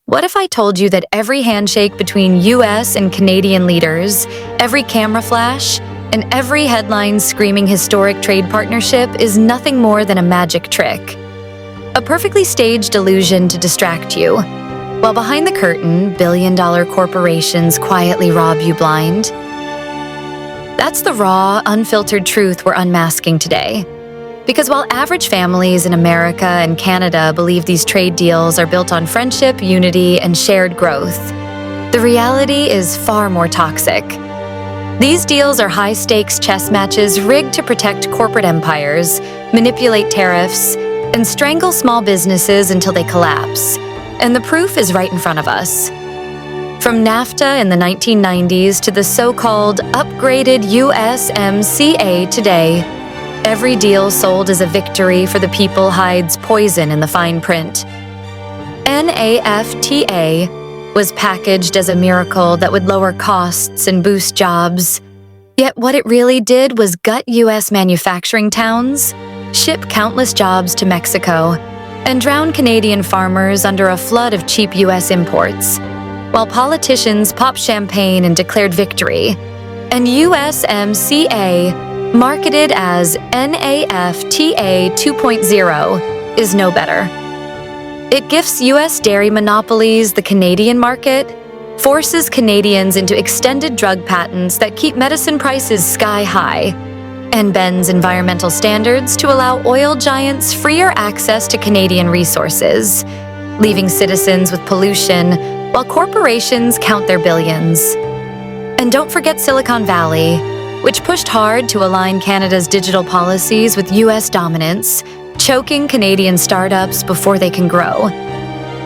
What if I told you that every handshake between US and Canadian leaders, every camera flash, and every headline screaming historic trade partnership is nothing more than a magic trick? A perfectly staged illusion to distract you, while behind the curtain, billion-dollar corporations quietly rob you blind? That's the raw, unfiltered truth we're unmasking today. Because while average families in America and Canada believe these trade deals are built on friendship, unity, and shared growth, the reality is far more toxic. These deals are high-stakes chess matches rigged to protect corporate empires, manipulate tariffs, and strangle small businesses until they collapse. And the proof is right in front of us. From NAFTA in the 1990s to the so-called upgraded USMCA today, every deal sold as a victory for the people hides poison in the fine print. NAFTA was packaged as a miracle that would lower costs and boost jobs. Yet what it really did was gut US manufacturing towns, ship countless jobs to Mexico, and drown Canadian farmers under a flood of cheap US imports, while politicians popped champagne and declared victory. And USMCA, marketed as NAFTA 2.0, is no better. It gifts US dairy monopolies the Canadian market, forces Canadians into extended drug patents that keep medicine prices sky high, and bends environmental standards to allow oil giants freer access to Canadian resources, leaving citizens with pollution while corporations count their billions. And don't forget Silicon Valley, which pushed hard to align Canada's digital policies with US dominance, choking Canadian startups before they can grow.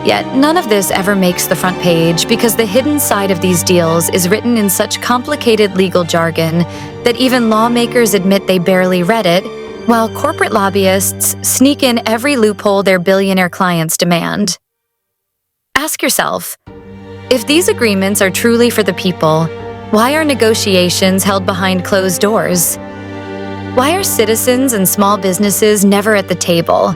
Yet none of this ever makes the front page because the hidden side of these deals is written in such complicated legal jargon that even lawmakers admit they barely read it, while corporate lobbyists sneak in every loophole their billionaire clients demand. Ask yourself, if these agreements are truly for the people, why are negotiations held behind closed doors? Why are citizens and small businesses never at the table?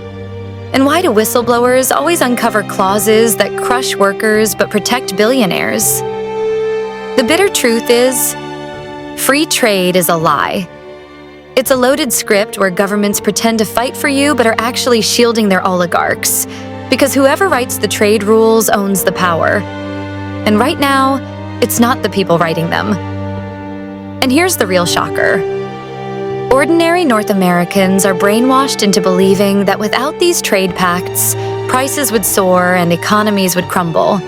And why do whistleblowers always uncover clauses that crush workers but protect billionaires? The bitter truth is, free trade is a lie. It's a loaded script where governments pretend to fight for you but are actually shielding their oligarchs, because whoever writes the trade rules owns the power. And right now, it's not the people writing them. And here's the real shocker. Ordinary North Americans are brainwashed into believing that without these trade pacts, prices would soar and economies would crumble,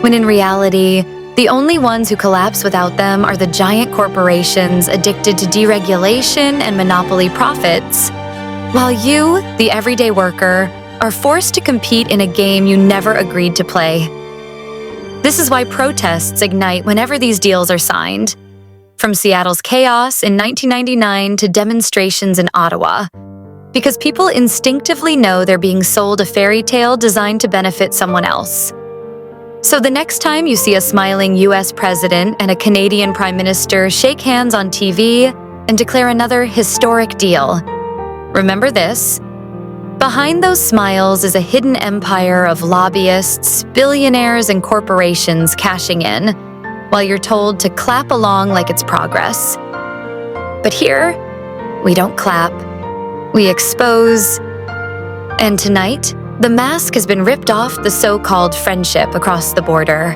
when in reality, the only ones who collapse without them are the giant corporations addicted to deregulation and monopoly profits, while you, the everyday worker, are forced to compete in a game you never agreed to play. This is why protests ignite whenever these deals are signed. From Seattle's chaos in 1999 to demonstrations in Ottawa. Because people instinctively know they're being sold a fairy tale designed to benefit someone else. So the next time you see a smiling US president and a Canadian prime minister shake hands on TV and declare another historic deal, remember this. Behind those smiles is a hidden empire of lobbyists, billionaires, and corporations cashing in, while you're told to clap along like it's progress. But here, we don't clap, we expose. And tonight, the mask has been ripped off the so-called friendship across the border.